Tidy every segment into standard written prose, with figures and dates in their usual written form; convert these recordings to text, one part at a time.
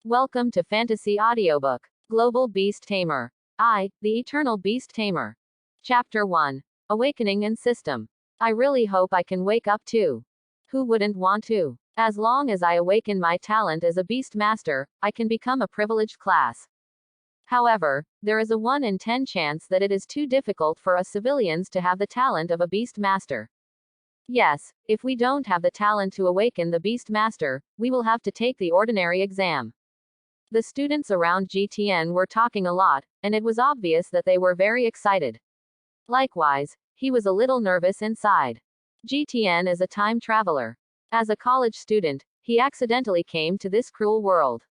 Welcome to Fantasy Audiobook. Global Beast Tamer. I, the Eternal Beast Tamer. Chapter 1. Awakening and System. I really hope I can wake up too. Who wouldn't want to? As long as I awaken my talent as a beast master, I can become a privileged class. However, there is a 1 in 10 chance that it is too difficult for us civilians to have the talent of a beast master. Yes, if we don't have the talent to awaken the beast master, we will have to take the ordinary exam. The students around GTN were talking a lot, and it was obvious that they were very excited. Likewise, he was a little nervous inside. GTN is a time traveler. As a college student, he accidentally came to this cruel world.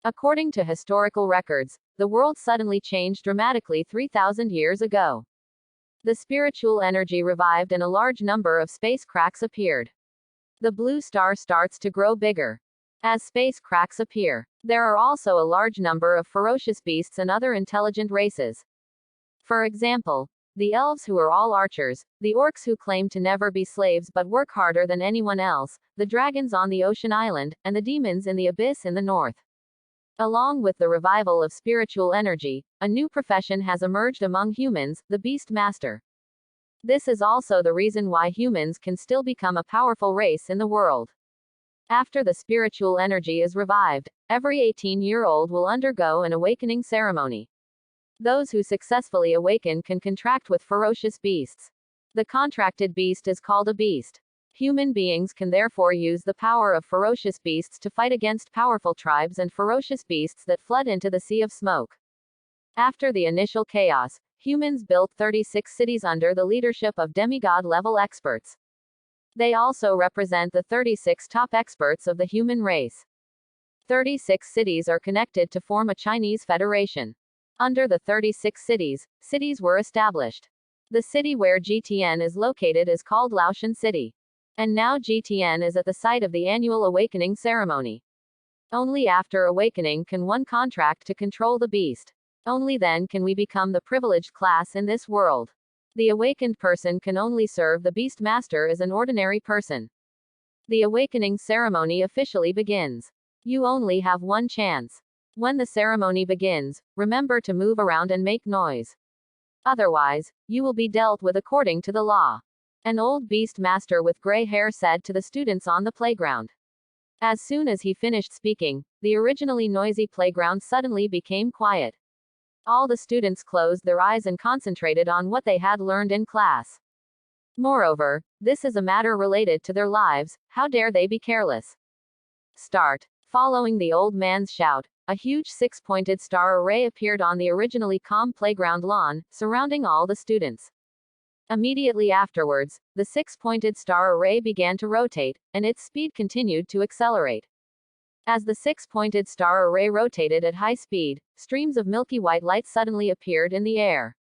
According to historical records, the world suddenly changed dramatically 3,000 years ago. The spiritual energy revived and a large number of space cracks appeared. The blue star starts to grow bigger. As space cracks appear, there are also a large number of ferocious beasts and other intelligent races. For example, the elves who are all archers, the orcs who claim to never be slaves but work harder than anyone else, the dragons on the ocean island, and the demons in the abyss in the north. Along with the revival of spiritual energy, a new profession has emerged among humans, the Beast Master. This is also the reason why humans can still become a powerful race in the world. After the spiritual energy is revived, every 18-year-old will undergo an awakening ceremony. Those who successfully awaken can contract with ferocious beasts. The contracted beast is called a beast. Human beings can therefore use the power of ferocious beasts to fight against powerful tribes and ferocious beasts that flood into the Sea of Smoke. After the initial chaos, humans built 36 cities under the leadership of demigod-level experts. They also represent the 36 top experts of the human race. 36 cities are connected to form a Chinese federation. Under the 36 cities were established. The city where GTN is located is called Laoshan City. And now GTN is at the site of the annual awakening ceremony. Only after awakening can one contract to control the beast. Only then can we become the privileged class in this world. The awakened person can only serve the beast master as an ordinary person. The awakening ceremony officially begins. You only have one chance. When the ceremony begins, remember to move around and make noise. Otherwise, you will be dealt with according to the law. An old beast master with gray hair said to the students on the playground. As soon as he finished speaking, the originally noisy playground suddenly became quiet. All the students closed their eyes and concentrated on what they had learned in class. Moreover, this is a matter related to their lives, how dare they be careless? Start. Following the old man's shout, a huge 6-pointed star array appeared on the originally calm playground lawn, surrounding all the students. Immediately afterwards, the 6-pointed star array began to rotate, and its speed continued to accelerate. As the 6-pointed star array rotated at high speed, streams of milky white light suddenly appeared in the air.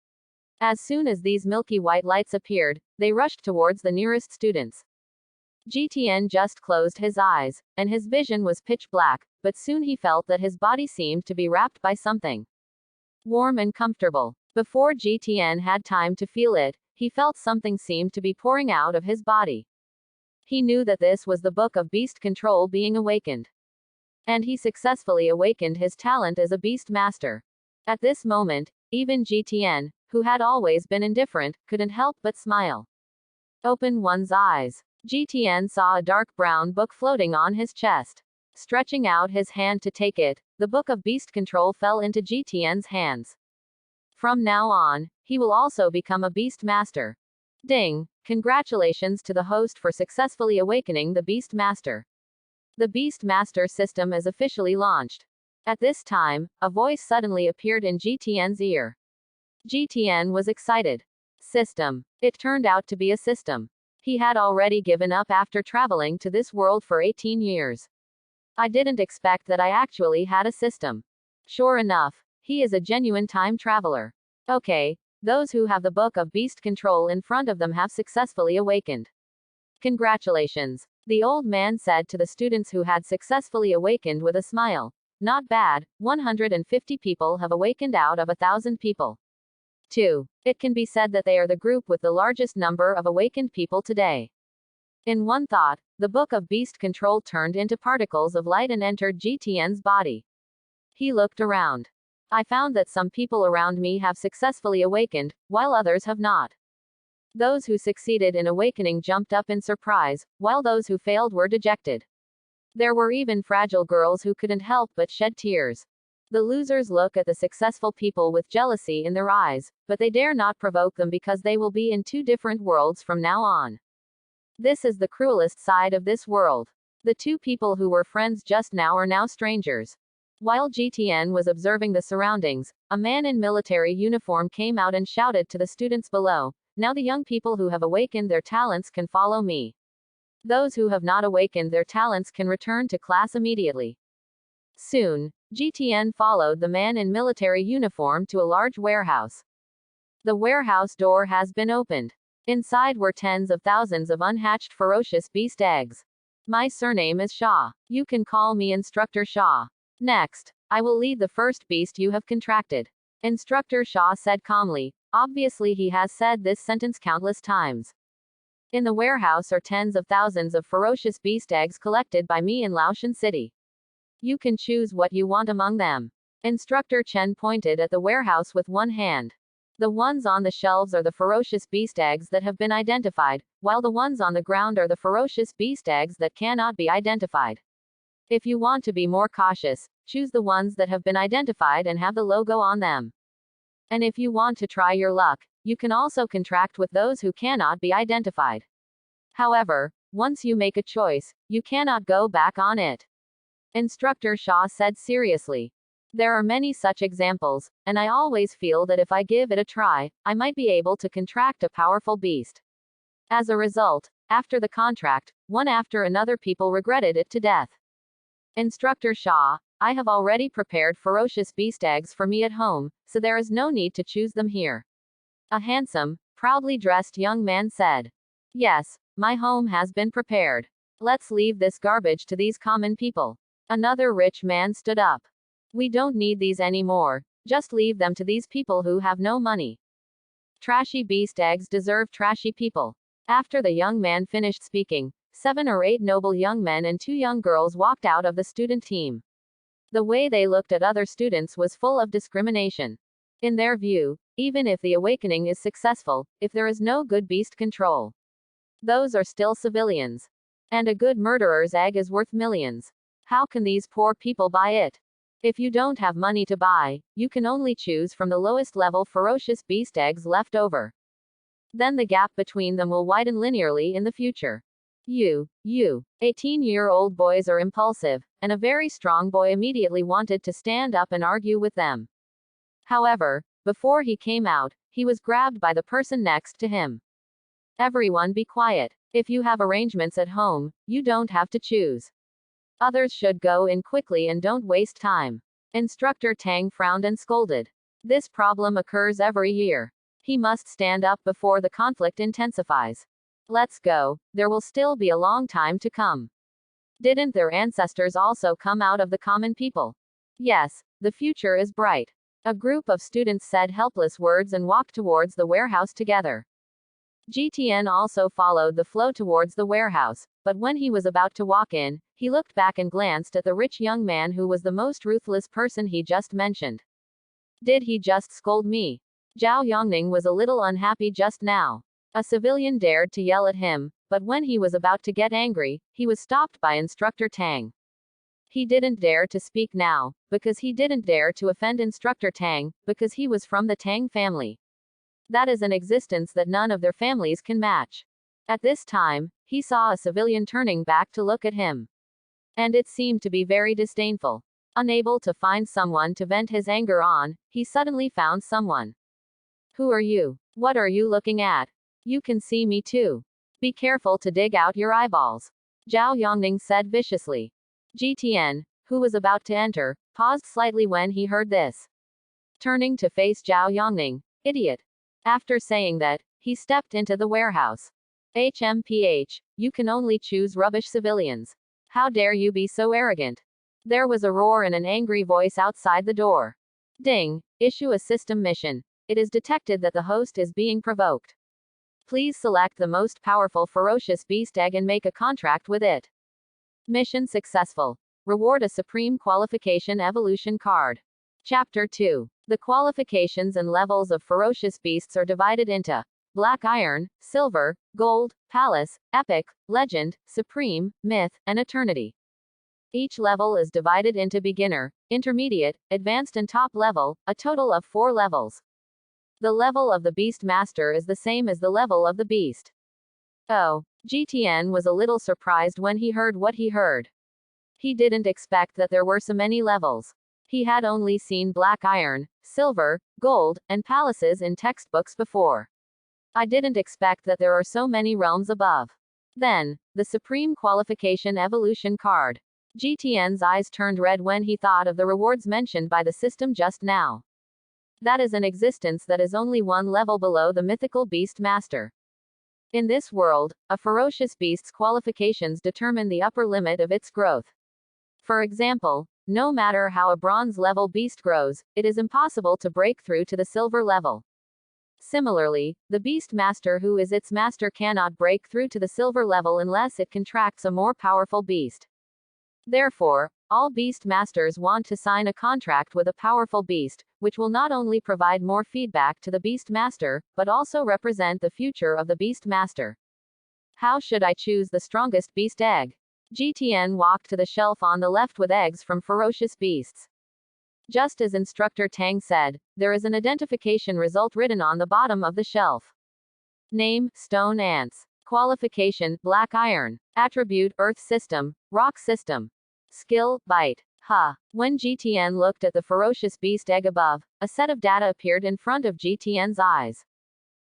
As soon as these milky white lights appeared, they rushed towards the nearest students. GTN just closed his eyes, and his vision was pitch black, but soon he felt that his body seemed to be wrapped by something warm and comfortable. Before GTN had time to feel it, he felt something seemed to be pouring out of his body. He knew that this was the book of beast control being awakened. And he successfully awakened his talent as a beast master. At this moment, even GTN, who had always been indifferent, couldn't help but smile. Open one's eyes. GTN saw a dark brown book floating on his chest. Stretching out his hand to take it, the book of beast control fell into GTN's hands. From now on, he will also become a beast master. Ding! Congratulations to the host for successfully awakening the beast master. The beast master system is officially launched. At this time, a voice suddenly appeared in GTN's ear. GTN was excited. System. It turned out to be a system. He had already given up after traveling to this world for 18 years. I didn't expect that I actually had a system. Sure enough, he is a genuine time traveler. Okay, those who have the book of beast control in front of them have successfully awakened. Congratulations, the old man said to the students who had successfully awakened with a smile. Not bad, 150 people have awakened out of 1,000 people. 2. It can be said that they are the group with the largest number of awakened people today. In one thought, the book of beast control turned into particles of light and entered GTN's body. He looked around. I found that some people around me have successfully awakened, while others have not. Those who succeeded in awakening jumped up in surprise, while those who failed were dejected. There were even fragile girls who couldn't help but shed tears. The losers look at the successful people with jealousy in their eyes, but they dare not provoke them because they will be in two different worlds from now on. This is the cruelest side of this world. The two people who were friends just now are now strangers. While GTN was observing the surroundings, a man in military uniform came out and shouted to the students below, "Now the young people who have awakened their talents can follow me. Those who have not awakened their talents can return to class immediately." Soon, GTN followed the man in military uniform to a large warehouse. The warehouse door has been opened. Inside were tens of thousands of unhatched ferocious beast eggs. My surname is Shaw. You can call me Instructor Shaw. Next, I will lead the first beast you have contracted. Instructor Shaw said calmly. Obviously, he has said this sentence countless times. In the warehouse are tens of thousands of ferocious beast eggs collected by me in Laoshan City. You can choose what you want among them. Instructor Chen pointed at the warehouse with one hand. The ones on the shelves are the ferocious beast eggs that have been identified, while the ones on the ground are the ferocious beast eggs that cannot be identified. If you want to be more cautious, choose the ones that have been identified and have the logo on them. And if you want to try your luck, you can also contract with those who cannot be identified. However, once you make a choice, you cannot go back on it. Instructor Shaw said seriously. There are many such examples, and I always feel that if I give it a try, I might be able to contract a powerful beast. As a result, after the contract, one after another people regretted it to death. Instructor Shaw, I have already prepared ferocious beast eggs for me at home, so there is no need to choose them here. A handsome, proudly dressed young man said. Yes, my home has been prepared. Let's leave this garbage to these common people. Another rich man stood up. We don't need these anymore, just leave them to these people who have no money. Trashy beast eggs deserve trashy people. After the young man finished speaking, 7 or 8 noble young men and 2 young girls walked out of the student team. The way they looked at other students was full of discrimination. In their view, even if the awakening is successful, if there is no good beast control, those are still civilians. And a good murderer's egg is worth millions. How can these poor people buy it? If you don't have money to buy, you can only choose from the lowest level ferocious beast eggs left over. Then the gap between them will widen linearly in the future. You. 18-year-old boys are impulsive, and a very strong boy immediately wanted to stand up and argue with them. However, before he came out, he was grabbed by the person next to him. Everyone be quiet. If you have arrangements at home, you don't have to choose. Others should go in quickly and don't waste time. Instructor Tang frowned and scolded. This problem occurs every year. He must stand up before the conflict intensifies. Let's go, there will still be a long time to come. Didn't their ancestors also come out of the common people? Yes, the future is bright. A group of students said helpless words and walked towards the warehouse together. GTN also followed the flow towards the warehouse, but when he was about to walk in, he looked back and glanced at the rich young man who was the most ruthless person he just mentioned. Did he just scold me? Zhao Yongning was a little unhappy just now. A civilian dared to yell at him, but when he was about to get angry, he was stopped by Instructor Tang. He didn't dare to speak now, because he didn't dare to offend Instructor Tang, because he was from the Tang family. That is an existence that none of their families can match. At this time, he saw a civilian turning back to look at him. And it seemed to be very disdainful. Unable to find someone to vent his anger on, he suddenly found someone. Who are you? What are you looking at? You can see me too. Be careful to dig out your eyeballs. Zhao Yongning said viciously. GTN, who was about to enter, paused slightly when he heard this. Turning to face Zhao Yongning, idiot. After saying that, he stepped into the warehouse. HMPH, you can only choose rubbish civilians. How dare you be so arrogant? There was a roar and an angry voice outside the door. Ding, issue a system mission. It is detected that the host is being provoked. Please select the most powerful ferocious beast egg and make a contract with it. Mission successful. reward a supreme qualification evolution card. Chapter 2. The qualifications and levels of ferocious beasts are divided into black iron, silver, gold, palace, epic, legend, supreme, myth, and eternity. Each level is divided into beginner, intermediate, advanced and top level, a total of 4 levels. The level of the Beast Master is the same as the level of the beast. Oh, GTN was a little surprised when he heard what he heard. He didn't expect that there were so many levels. He had only seen black iron, silver, gold, and palaces in textbooks before. I didn't expect that there are so many realms above. Then, the Supreme Qualification Evolution card. GTN's eyes turned red when he thought of the rewards mentioned by the system just now. That is an existence that is only one level below the mythical Beast Master. In this world, a ferocious beast's qualifications determine the upper limit of its growth. For example, no matter how a bronze level beast grows, it is impossible to break through to the silver level. Similarly, the Beast Master who is its master cannot break through to the silver level unless it contracts a more powerful beast. Therefore, all Beast Masters want to sign a contract with a powerful beast, which will not only provide more feedback to the Beast Master, but also represent the future of the Beast Master. How should I choose the strongest beast egg? GTN walked to the shelf on the left with eggs from ferocious beasts. Just as Instructor Tang said, there is an identification result written on the bottom of the shelf. Name, stone ants. Qualification, black iron. Attribute, earth system, rock system. Skill, bite. When GTN looked at the ferocious beast egg above, a set of data appeared in front of GTN's eyes.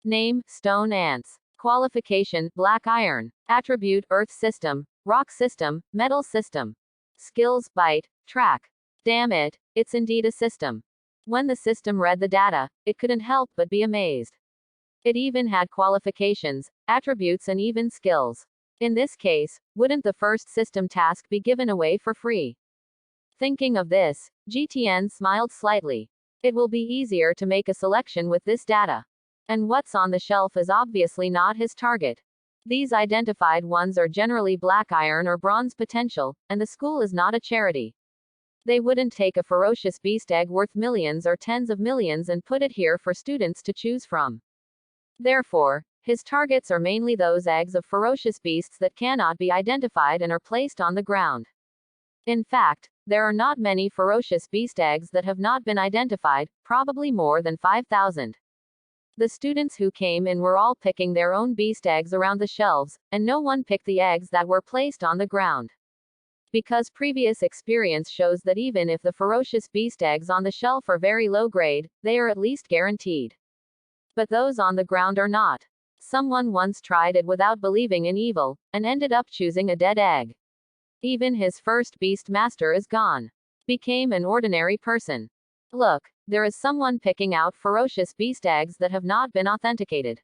Name, stone ants. Qualification, black iron. Attribute, earth system, rock system, metal system. Skills, bite, track. Damn it, it's indeed a system. When the system read the data, it couldn't help but be amazed. It even had qualifications, attributes and even skills. In this case, wouldn't the first system task be given away for free? Thinking of this, GTN smiled slightly. It will be easier to make a selection with this data. And what's on the shelf is obviously not his target. These identified ones are generally black iron or bronze potential, and the school is not a charity. They wouldn't take a ferocious beast egg worth millions or tens of millions and put it here for students to choose from. Therefore, his targets are mainly those eggs of ferocious beasts that cannot be identified and are placed on the ground. In fact, there are not many ferocious beast eggs that have not been identified, probably more than 5,000. The students who came in were all picking their own beast eggs around the shelves, and no one picked the eggs that were placed on the ground. Because previous experience shows that even if the ferocious beast eggs on the shelf are very low grade, they are at least guaranteed. But those on the ground are not. Someone once tried it without believing in evil, and ended up choosing a dead egg. Even his first beast master is gone. Became an ordinary person. Look, there is someone picking out ferocious beast eggs that have not been authenticated.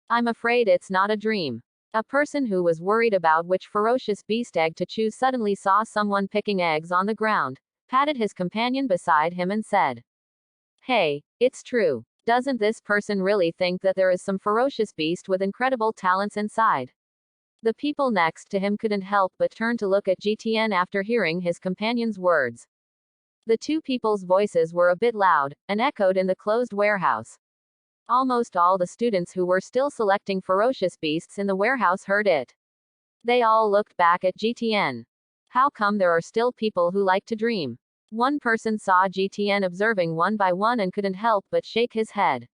I'm afraid it's not a dream. A person who was worried about which ferocious beast egg to choose suddenly saw someone picking eggs on the ground, patted his companion beside him and said, "Hey, it's true. Doesn't this person really think that there is some ferocious beast with incredible talents inside?" The people next to him couldn't help but turn to look at GTN after hearing his companion's words. The two people's voices were a bit loud, and echoed in the closed warehouse. Almost all the students who were still selecting ferocious beasts in the warehouse heard it. They all looked back at GTN. How come there are still people who like to dream? One person saw GTN observing one by one and couldn't help but shake his head.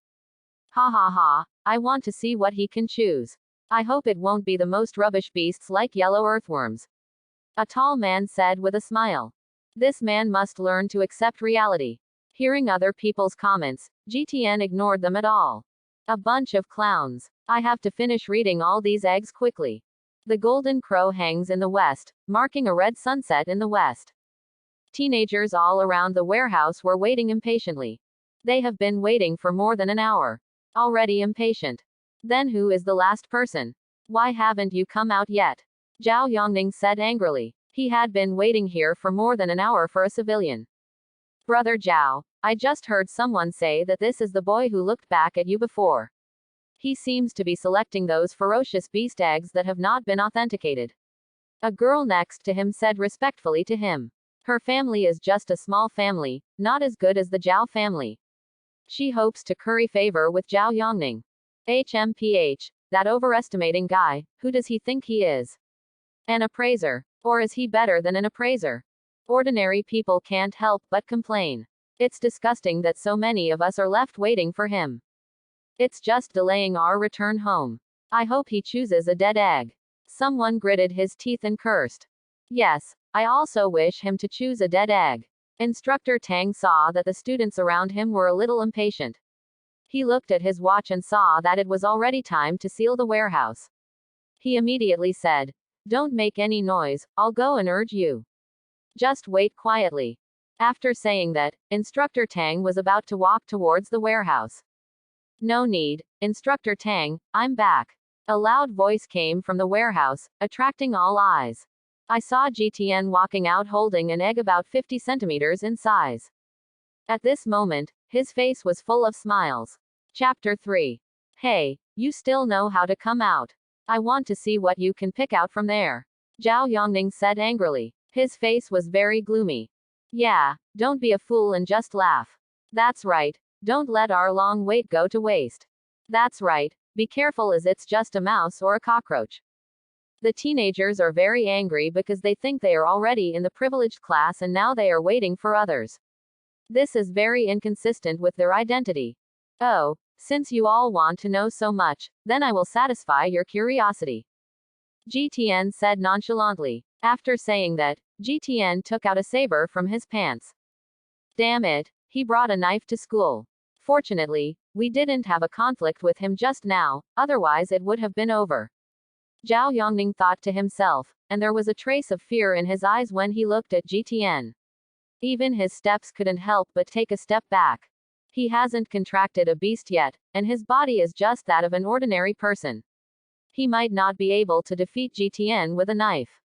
Ha ha ha, I want to see what he can choose. I hope it won't be the most rubbish beasts like yellow earthworms. A tall man said with a smile. This man must learn to accept reality. Hearing other people's comments, GTN ignored them at all. A bunch of clowns. I have to finish reading all these eggs quickly. The golden crow hangs in the west, marking a red sunset in the west. Teenagers all around the warehouse were waiting impatiently. They have been waiting for more than an hour. Already impatient. Then who is the last person? Why haven't you come out yet? Zhao Yongning said angrily. He had been waiting here for more than an hour for a civilian. Brother Zhao, I just heard someone say that this is the boy who looked back at you before. He seems to be selecting those ferocious beast eggs that have not been authenticated. A girl next to him said respectfully to him. Her family is just a small family, not as good as the Zhao family. She hopes to curry favor with Zhao Yongning. HMPH, that overestimating guy, who does he think he is? An appraiser. Or is he better than an appraiser? Ordinary people can't help but complain. It's disgusting that so many of us are left waiting for him. It's just delaying our return home. I hope he chooses a dead egg. Someone gritted his teeth and cursed. Yes, I also wish him to choose a dead egg. Instructor Tang saw that the students around him were a little impatient. He looked at his watch and saw that it was already time to seal the warehouse. He immediately said, "Don't make any noise, I'll go and urge you. Just wait quietly." After saying that, Instructor Tang was about to walk towards the warehouse. "No need, Instructor Tang, I'm back." A loud voice came from the warehouse, attracting all eyes. I saw GTN walking out holding an egg about 50 centimeters in size. At this moment, his face was full of smiles. Chapter 3. Hey, you still know how to come out. I want to see what you can pick out from there. Zhao Yongning said angrily. His face was very gloomy. Yeah, don't be a fool and just laugh. That's right, don't let our long wait go to waste. That's right, be careful as it's just a mouse or a cockroach. The teenagers are very angry because they think they are already in the privileged class and now they are waiting for others. This is very inconsistent with their identity. Oh, since you all want to know so much, then I will satisfy your curiosity. GTN said nonchalantly. After saying that, GTN took out a saber from his pants. Damn it, he brought a knife to school. Fortunately, we didn't have a conflict with him just now, otherwise it would have been over. Zhao Yongning thought to himself, and there was a trace of fear in his eyes when he looked at GTN. Even his steps couldn't help but take a step back. He hasn't contracted a beast yet, and his body is just that of an ordinary person. He might not be able to defeat GTN with a knife.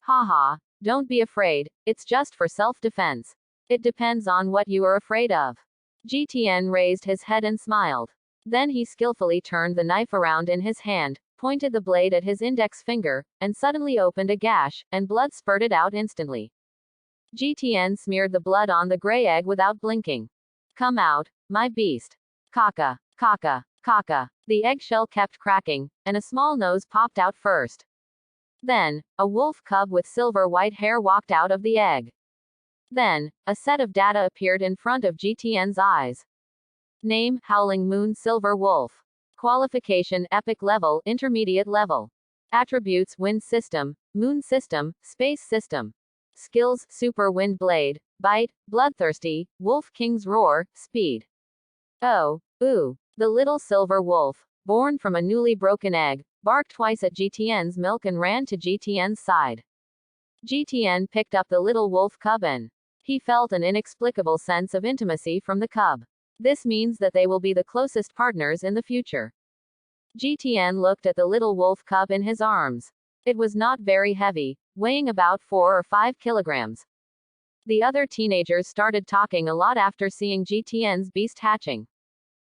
Haha, don't be afraid, it's just for self-defense. It depends on what you are afraid of. GTN raised his head and smiled. Then he skillfully turned the knife around in his hand, pointed the blade at his index finger, and suddenly opened a gash, and blood spurted out instantly. GTN smeared the blood on the gray egg without blinking. Come out, my beast. Kaka, kaka, kaka. The eggshell kept cracking, and a small nose popped out first. Then, a wolf cub with silver-white hair walked out of the egg. Then, a set of data appeared in front of GTN's eyes. Name, Howling Moon Silver Wolf. Qualification, Epic Level, Intermediate Level. Attributes, Wind System, Moon System, Space System. Skills, Super Wind Blade, Bite, Bloodthirsty, Wolf King's Roar, Speed. Oh, ooh. The little silver wolf, born from a newly broken egg, barked twice at GTN's milk and ran to GTN's side. GTN picked up the little wolf cub and he felt an inexplicable sense of intimacy from the cub. This means that they will be the closest partners in the future. GTN looked at the little wolf cub in his arms. It was not very heavy, weighing about 4 or 5 kilograms. The other teenagers started talking a lot after seeing GTN's beast hatching.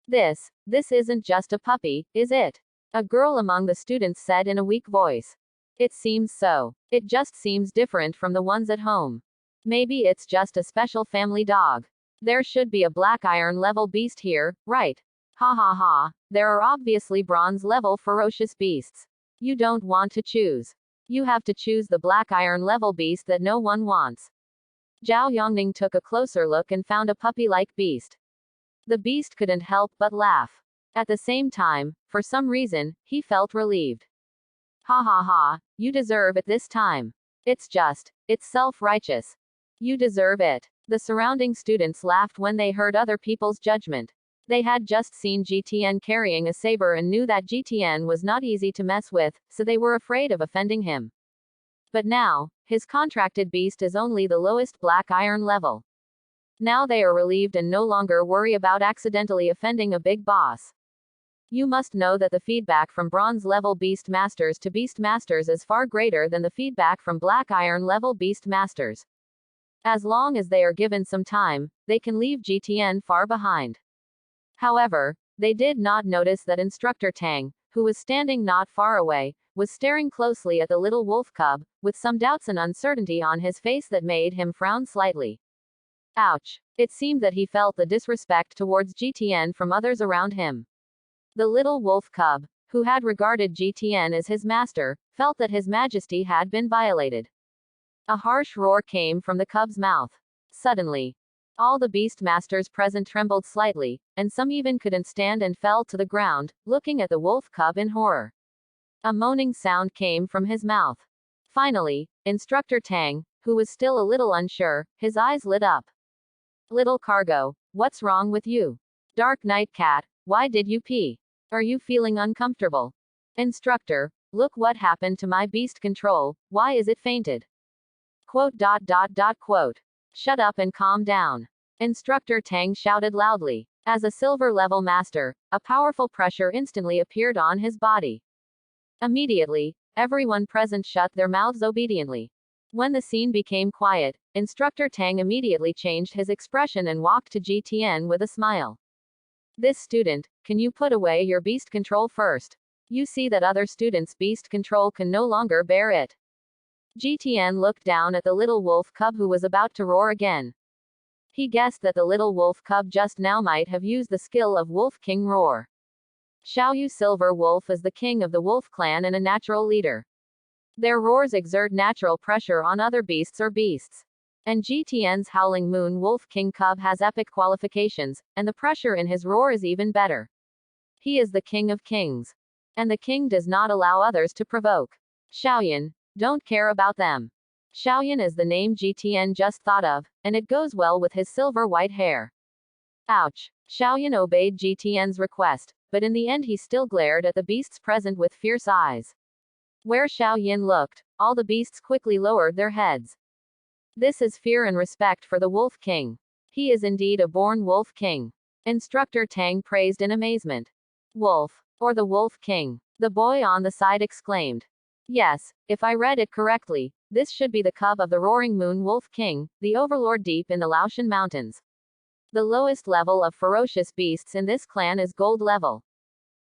This isn't just a puppy, is it? A girl among the students said in a weak voice. It seems so. It just seems different from the ones at home. Maybe it's just a special family dog. There should be a black iron level beast here, right? Ha ha ha. There are obviously bronze level ferocious beasts. You don't want to choose. You have to choose the black iron level beast that no one wants. Zhao Yongning took a closer look and found a puppy-like beast. The beast couldn't help but laugh. At the same time, for some reason, he felt relieved. Ha ha ha, you deserve it this time. It's self-righteous. You deserve it. The surrounding students laughed when they heard other people's judgment. They had just seen GTN carrying a saber and knew that GTN was not easy to mess with, so they were afraid of offending him. But now, his contracted beast is only the lowest black iron level. Now they are relieved and no longer worry about accidentally offending a big boss. You must know that the feedback from bronze level beast masters to beast masters is far greater than the feedback from black iron level beast masters. As long as they are given some time, they can leave GTN far behind. However, they did not notice that Instructor Tang, who was standing not far away, was staring closely at the little wolf cub, with some doubts and uncertainty on his face that made him frown slightly. Ouch. It seemed that he felt the disrespect towards GTN from others around him. The little wolf cub, who had regarded GTN as his master, felt that his majesty had been violated. A harsh roar came from the cub's mouth. Suddenly, all the beast masters present trembled slightly, and some even couldn't stand and fell to the ground, looking at the wolf cub in horror. A moaning sound came from his mouth. Finally, Instructor Tang, who was still a little unsure, his eyes lit up. Little Cargo, what's wrong with you? Dark Night Cat, why did you pee? Are you feeling uncomfortable? Instructor, look what happened to my beast control, why is it fainted? Quote. Shut up and calm down. Instructor Tang shouted loudly. As a silver level master, a powerful pressure instantly appeared on his body. Immediately, everyone present shut their mouths obediently. When the scene became quiet, Instructor Tang immediately changed his expression and walked to GTN with a smile. This student, can you put away your beast control first? You see that other students' beast control can no longer bear it. GTN looked down at the little wolf cub who was about to roar again. He guessed that the little wolf cub just now might have used the skill of Wolf King Roar. Xiaoyu Silver Wolf is the king of the wolf clan and a natural leader. Their roars exert natural pressure on other beasts or beasts. And GTN's Howling Moon Wolf King Cub has epic qualifications, and the pressure in his roar is even better. He is the king of kings. And the king does not allow others to provoke. Xiaoyan, don't care about them. Xiaoyan is the name GTN just thought of, and it goes well with his silver white hair. Ouch. Xiaoyan obeyed GTN's request, but in the end he still glared at the beasts present with fierce eyes. Where Xiaoyan looked, all the beasts quickly lowered their heads. This is fear and respect for the Wolf King. He is indeed a born Wolf King. Instructor Tang praised in amazement. Wolf, or the Wolf King, the boy on the side exclaimed. Yes, if I read it correctly, this should be the cub of the Roaring Moon Wolf King, the overlord deep in the Laotian Mountains. The lowest level of ferocious beasts in this clan is gold level.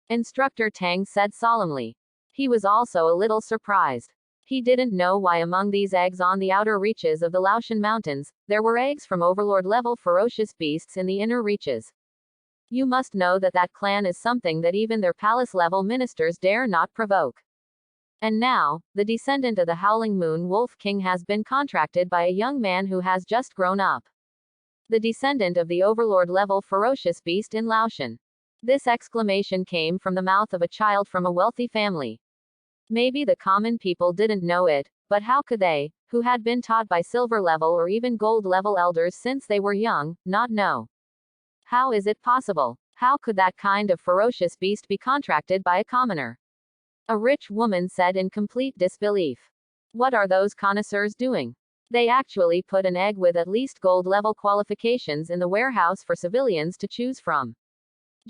Instructor Tang said solemnly. He was also a little surprised. He didn't know why among these eggs on the outer reaches of the Laotian Mountains, there were eggs from overlord level ferocious beasts in the inner reaches. You must know that that clan is something that even their palace level ministers dare not provoke. And now, the descendant of the Howling Moon Wolf King has been contracted by a young man who has just grown up. The descendant of the overlord level ferocious beast in Laotian. This exclamation came from the mouth of a child from a wealthy family. Maybe the common people didn't know it, but how could they, who had been taught by silver level or even gold level elders since they were young, not know? How is it possible? How could that kind of ferocious beast be contracted by a commoner? A rich woman said in complete disbelief. What are those connoisseurs doing? They actually put an egg with at least gold level qualifications in the warehouse for civilians to choose from.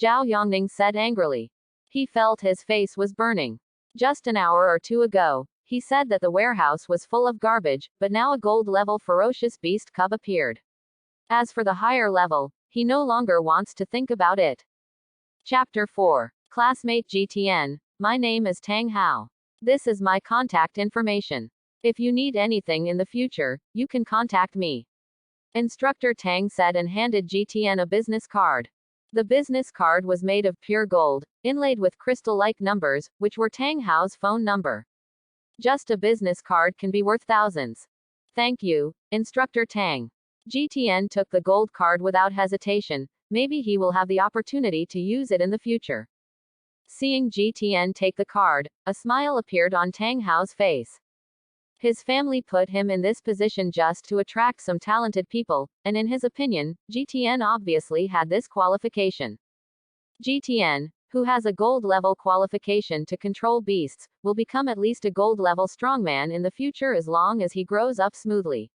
Zhao Yongning said angrily. He felt his face was burning. Just an hour or two ago, he said that the warehouse was full of garbage, but now a gold level ferocious beast cub appeared. As for the higher level, he no longer wants to think about it. Chapter 4. Classmate GTN. My name is Tang Hao. This is my contact information. If you need anything in the future, you can contact me. Instructor Tang said and handed GTN a business card. The business card was made of pure gold, inlaid with crystal-like numbers, which were Tang Hao's phone number. Just a business card can be worth thousands. Thank you, Instructor Tang. GTN took the gold card without hesitation. Maybe he will have the opportunity to use it in the future. Seeing GTN take the card, a smile appeared on Tang Hao's face. His family put him in this position just to attract some talented people, and in his opinion, GTN obviously had this qualification. GTN, who has a gold level qualification to control beasts, will become at least a gold level strongman in the future as long as he grows up smoothly.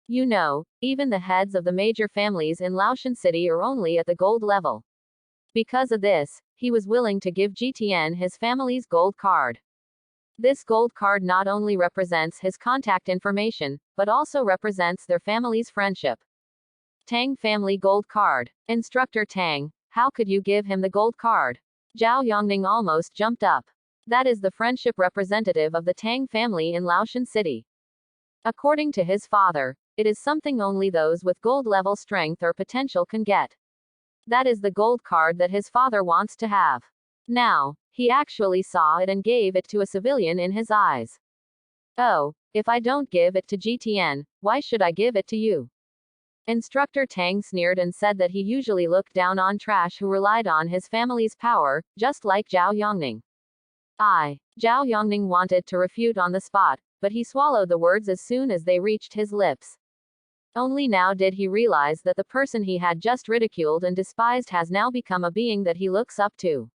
You know, even the heads of the major families in Laotian City are only at the gold level. Because of this, he was willing to give GTN his family's gold card. This gold card not only represents his contact information, but also represents their family's friendship. Tang Family Gold Card. Instructor Tang, how could you give him the gold card? Zhao Yongning almost jumped up. That is the friendship representative of the Tang family in Laoshan City. According to his father, it is something only those with gold level strength or potential can get. That is the gold card that his father wants to have. Now, he actually saw it and gave it to a civilian in his eyes. Oh, if I don't give it to GTN, why should I give it to you? Instructor Tang sneered and said that he usually looked down on trash who relied on his family's power, just like Zhao Yongning. Zhao Yongning wanted to refute on the spot, but he swallowed the words as soon as they reached his lips. Only now did he realize that the person he had just ridiculed and despised has now become a being that he looks up to.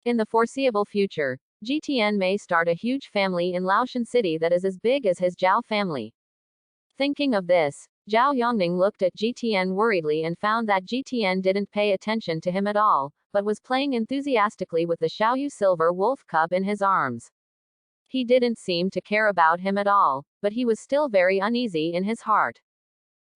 In the foreseeable future, GTN may start a huge family in Laoshan City that is as big as his Zhao family. Thinking of this, Zhao Yongning looked at GTN worriedly and found that GTN didn't pay attention to him at all, but was playing enthusiastically with the Xiaoyu silver wolf cub in his arms. He didn't seem to care about him at all, but he was still very uneasy in his heart.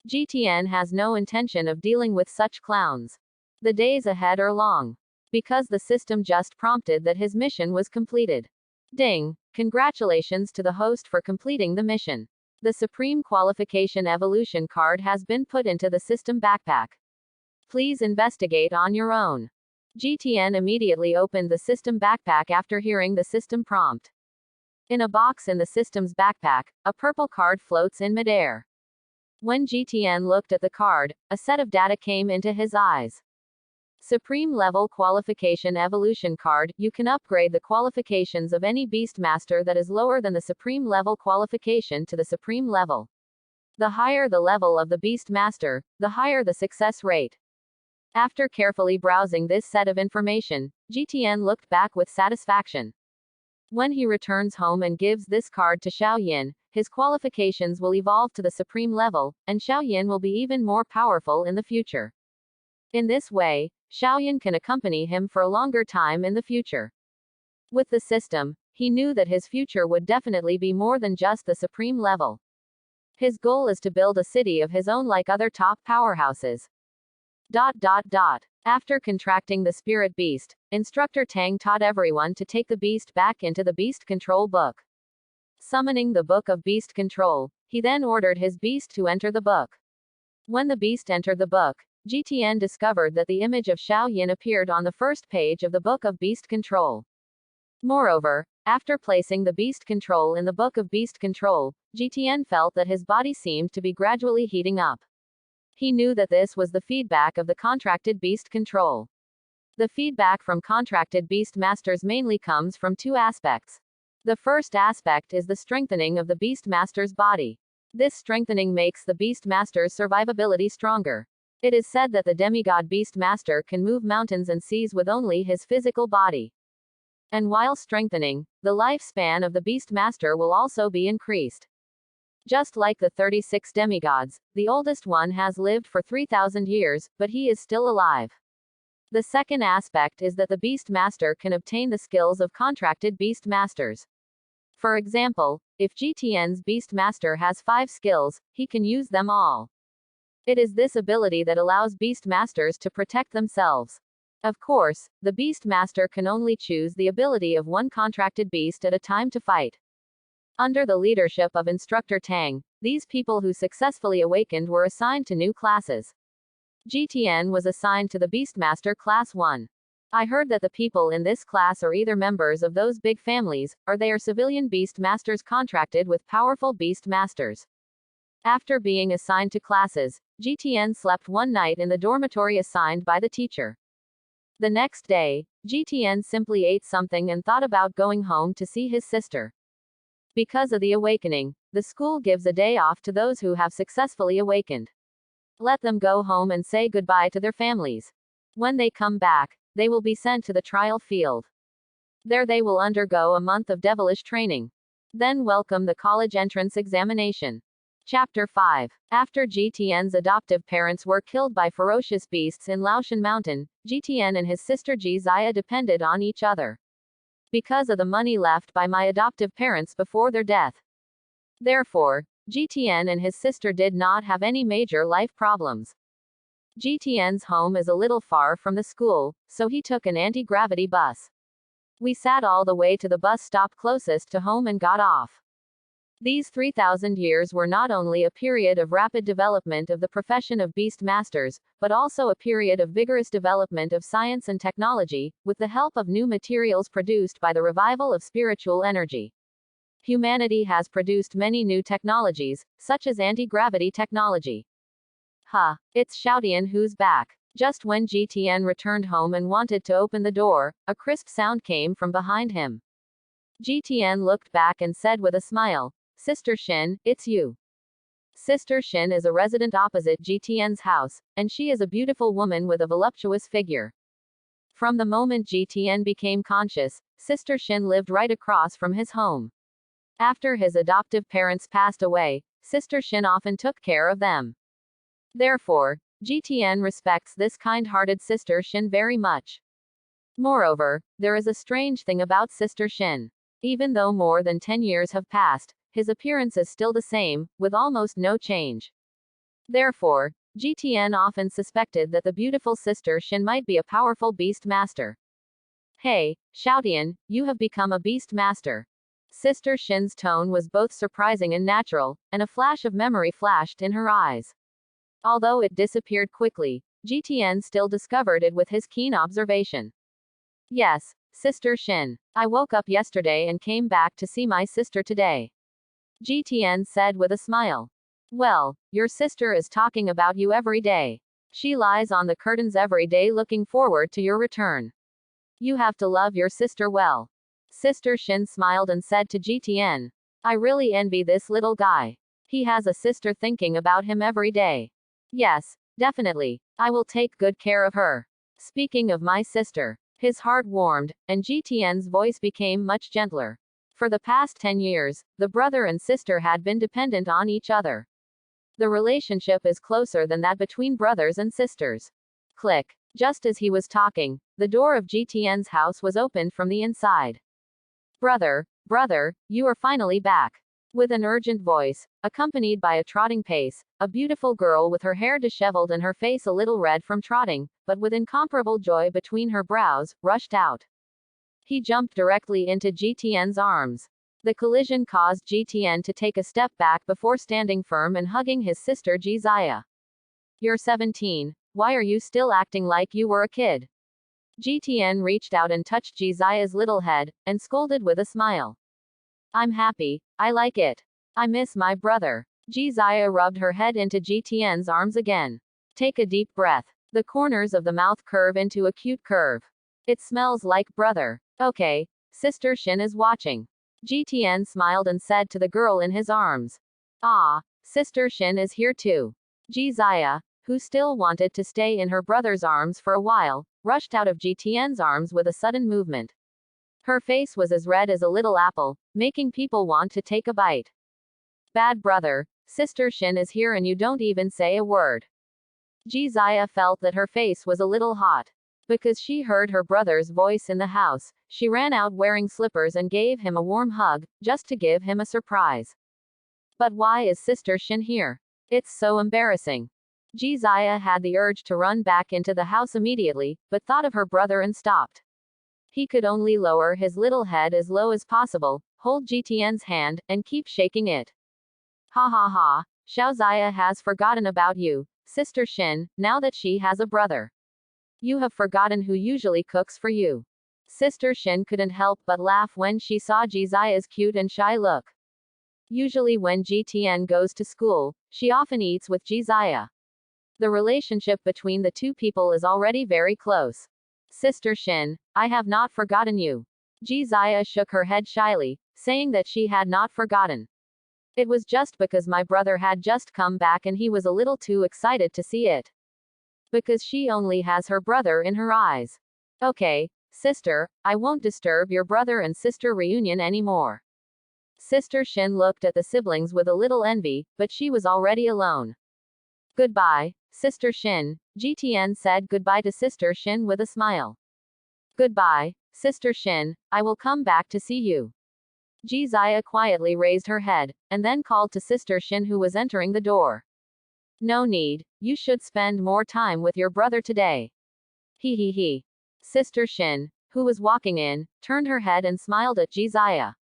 GTN has no intention of dealing with such clowns. The days ahead are long. Because the system just prompted that his mission was completed. Ding! Congratulations to the host for completing the mission. The Supreme Qualification Evolution card has been put into the system backpack. Please investigate on your own. GTN immediately opened the system backpack after hearing the system prompt. In a box in the system's backpack, a purple card floats in midair. When GTN looked at the card, a set of data came into his eyes. Supreme Level Qualification Evolution card, you can upgrade the qualifications of any Beast Master that is lower than the Supreme Level qualification to the Supreme Level. The higher the level of the Beast Master, the higher the success rate. After carefully browsing this set of information, GTN looked back with satisfaction. When he returns home and gives this card to Xiaoyin, his qualifications will evolve to the Supreme Level, and Xiaoyin will be even more powerful in the future. In this way, Xiaoyin can accompany him for a longer time in the future. With the system, he knew that his future would definitely be more than just the Supreme Level. His goal is to build a city of his own like other top powerhouses. After contracting the spirit beast, Instructor Tang taught everyone to take the beast back into the Beast Control book. Summoning the Book of Beast Control, he then ordered his beast to enter the book. When the beast entered the book, GTN discovered that the image of Xiaoyin appeared on the first page of the Book of Beast Control. Moreover, after placing the Beast Control in the Book of Beast Control, GTN felt that his body seemed to be gradually heating up. He knew that this was the feedback of the contracted beast control. The feedback from contracted beast masters mainly comes from two aspects. The first aspect is the strengthening of the beast master's body. This strengthening makes the beast master's survivability stronger. It is said that the demigod beast master can move mountains and seas with only his physical body. And while strengthening, the lifespan of the beast master will also be increased. Just like the 36 demigods, the oldest one has lived for 3,000 years, but he is still alive. The second aspect is that the Beast Master can obtain the skills of contracted Beast Masters. For example, if GTN's Beast Master has 5 skills, he can use them all. It is this ability that allows Beast Masters to protect themselves. Of course, the Beast Master can only choose the ability of one contracted beast at a time to fight. Under the leadership of Instructor Tang, these people who successfully awakened were assigned to new classes. GTN was assigned to the Beastmaster Class 1. I heard that the people in this class are either members of those big families, or they are civilian Beast Masters contracted with powerful Beast Masters. After being assigned to classes, GTN slept one night in the dormitory assigned by the teacher. The next day, GTN simply ate something and thought about going home to see his sister. Because of the awakening, the school gives a day off to those who have successfully awakened. Let them go home and say goodbye to their families. When they come back, they will be sent to the trial field. There they will undergo a month of devilish training. Then welcome the college entrance examination. Chapter 5. After GTN's adoptive parents were killed by ferocious beasts in Laoshan Mountain, GTN and his sister Zaya depended on each other. Because of the money left by my adoptive parents before their death. Therefore, GTN and his sister did not have any major life problems. GTN's home is a little far from the school, so he took an anti-gravity bus. We sat all the way to the bus stop closest to home and got off. These 3,000 years were not only a period of rapid development of the profession of beast masters, but also a period of vigorous development of science and technology, with the help of new materials produced by the revival of spiritual energy. Humanity has produced many new technologies, such as anti-gravity technology. It's Xiaotian who's back. Just when GTN returned home and wanted to open the door, a crisp sound came from behind him. GTN looked back and said with a smile, "Sister Shin, it's you." Sister Shin is a resident opposite GTN's house, and she is a beautiful woman with a voluptuous figure. From the moment GTN became conscious, Sister Shin lived right across from his home. After his adoptive parents passed away, Sister Shin often took care of them. Therefore, GTN respects this kind-hearted Sister Shin very much. Moreover, there is a strange thing about Sister Shin. Even though more than 10 years have passed, his appearance is still the same, with almost no change. Therefore, GTN often suspected that the beautiful Sister Shin might be a powerful beast master. "Hey, Xiaotian, you have become a beast master." Sister Shin's tone was both surprising and natural, and a flash of memory flashed in her eyes. Although it disappeared quickly, GTN still discovered it with his keen observation. "Yes, Sister Shin. I woke up yesterday and came back to see my sister today." GTN said with a smile. "Well, your sister is talking about you every day. She lies on the curtains every day looking forward to your return. You have to love your sister well." Sister Shin smiled and said to GTN, "I really envy this little guy. He has a sister thinking about him every day." "Yes, definitely. I will take good care of her. Speaking of my sister." His heart warmed, and GTN's voice became much gentler. For the past 10 years, the brother and sister had been dependent on each other. The relationship is closer than that between brothers and sisters. Click. Just as he was talking, the door of GTN's house was opened from the inside. Brother, you are finally back." With an urgent voice, accompanied by a trotting pace, a beautiful girl with her hair disheveled and her face a little red from trotting, but with incomparable joy between her brows, rushed out. He jumped directly into GTN's arms. The collision caused GTN to take a step back before standing firm and hugging his sister Jizaya. "You're 17, why are you still acting like you were a kid?" GTN reached out and touched Jizaya's little head, and scolded with a smile. "I'm happy, I like it. I miss my brother." Jizaya rubbed her head into GTN's arms again. "Take a deep breath. The corners of the mouth curve into a cute curve. It smells like brother. Okay, Sister Shin is watching." GTN smiled and said to the girl in his arms, "Ah, Sister Shin is here too." Jizaya, who still wanted to stay in her brother's arms for a while, rushed out of GTN's arms with a sudden movement. Her face was as red as a little apple, making people want to take a bite. "Bad brother, Sister Shin is here and you don't even say a word." Jizaya felt that her face was a little hot. Because she heard her brother's voice in the house, she ran out wearing slippers and gave him a warm hug, just to give him a surprise. "But why is Sister Shin here? It's so embarrassing." Jizaya had the urge to run back into the house immediately, but thought of her brother and stopped. He could only lower his little head as low as possible, hold GTN's hand, and keep shaking it. "Ha ha ha, Xiaozaya has forgotten about you, Sister Shin, now that she has a brother. You have forgotten who usually cooks for you." Sister Shin couldn't help but laugh when she saw Jizaya's cute and shy look. Usually when GTN goes to school, she often eats with Jizaya. The relationship between the two people is already very close. "Sister Shin, I have not forgotten you." Jizaya shook her head shyly, saying that she had not forgotten. "It was just because my brother had just come back and he was a little too excited to see it." Because she only has her brother in her eyes. "Okay, sister, I won't disturb your brother and sister reunion anymore." Sister Shin looked at the siblings with a little envy, but she was already alone. "Goodbye, Sister Shin." GTN said goodbye to Sister Shin with a smile. "Goodbye, Sister Shin, I will come back to see you." Jizaya quietly raised her head, and then called to Sister Shin who was entering the door. "No need, you should spend more time with your brother today." He. Sister Shin, who was walking in, turned her head and smiled at Jizaya.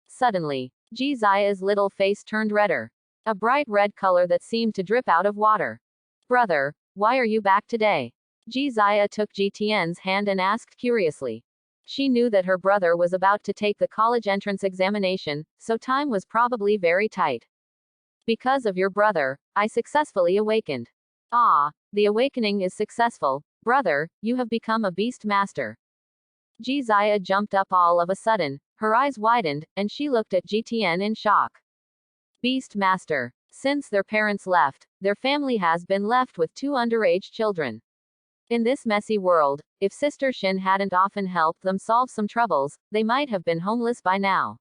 Suddenly, Jizaya's little face turned redder. A bright red color that seemed to drip out of water. Brother, why are you back today? Jizaya took GTN's hand and asked curiously. She knew that her brother was about to take the college entrance examination, so time was probably very tight. Because of your brother, I successfully awakened. Ah, the awakening is successful. Brother, you have become a beast master. Jizaya jumped up all of a sudden, her eyes widened, and she looked at GTN in shock. Beast master. Since their parents left, their family has been left with 2 underage children. In this messy world, if Sister Shin hadn't often helped them solve some troubles, they might have been homeless by now.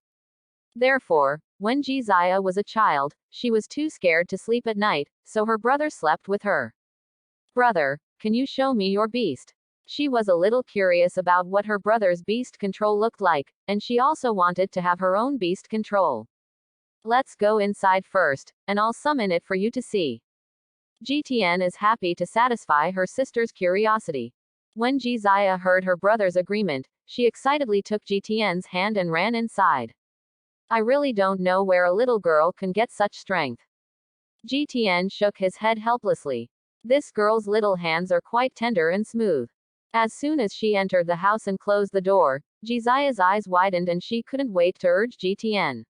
Therefore, when Jizaya was a child, she was too scared to sleep at night, so her brother slept with her. Brother, can you show me your beast? She was a little curious about what her brother's beast control looked like, and she also wanted to have her own beast control. Let's go inside first, and I'll summon it for you to see. GTN is happy to satisfy her sister's curiosity. When Jizaya heard her brother's agreement, she excitedly took GTN's hand and ran inside. I really don't know where a little girl can get such strength. GTN shook his head helplessly. This girl's little hands are quite tender and smooth. As soon as she entered the house and closed the door, Jizaya's eyes widened and she couldn't wait to urge GTN.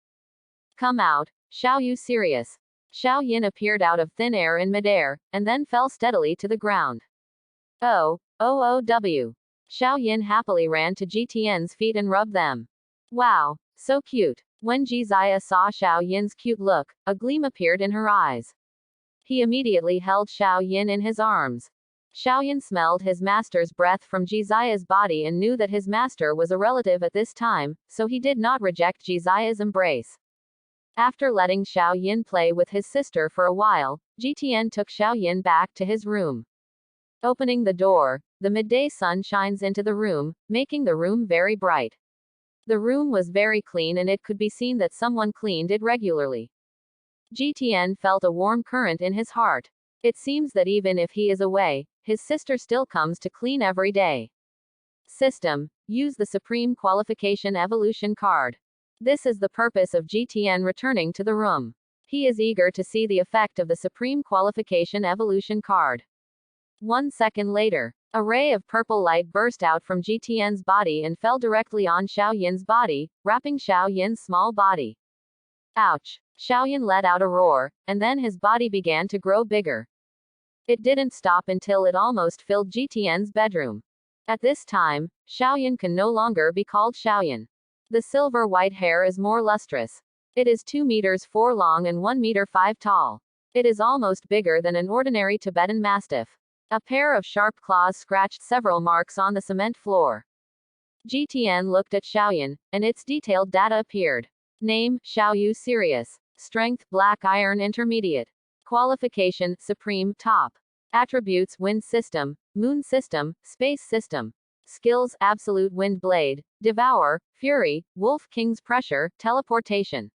Come out, Xiao Yu serious. Xiao Yin appeared out of thin air in midair, and then fell steadily to the ground. Oh, OOW. Xiao Yin happily ran to GTN's feet and rubbed them. Wow, so cute. When Jizaya saw Xiao Yin's cute look, a gleam appeared in her eyes. He immediately held Xiao Yin in his arms. Xiao Yin smelled his master's breath from Jizaya's body and knew that his master was a relative at this time, so he did not reject Jizaya's embrace. After letting Xiao Yin play with his sister for a while, GTN took Xiao Yin back to his room. Opening the door, the midday sun shines into the room, making the room very bright. The room was very clean and it could be seen that someone cleaned it regularly. GTN felt a warm current in his heart. It seems that even if he is away, his sister still comes to clean every day. System. Use the Supreme Qualification Evolution card. This is the purpose of GTN returning to the room. He is eager to see the effect of the Supreme Qualification Evolution card. 1 second later, a ray of purple light burst out from GTN's body and fell directly on Xiao Yin's body, wrapping Xiao Yin's small body. Ouch! Xiao Yin let out a roar, and then his body began to grow bigger. It didn't stop until it almost filled GTN's bedroom. At this time, Xiao Yin can no longer be called Xiao Yin. The silver-white hair is more lustrous. It is 2 meters 4 long and 1 meter 5 tall. It is almost bigger than an ordinary Tibetan Mastiff. A pair of sharp claws scratched several marks on the cement floor. GTN looked at Xiao Yin, and its detailed data appeared. Name, Xiao Yu Sirius. Strength, Black Iron Intermediate. Qualification, Supreme, Top. Attributes, Wind System, Moon System, Space System. Skills, Absolute Wind Blade, Devour, Fury, Wolf King's Pressure, Teleportation.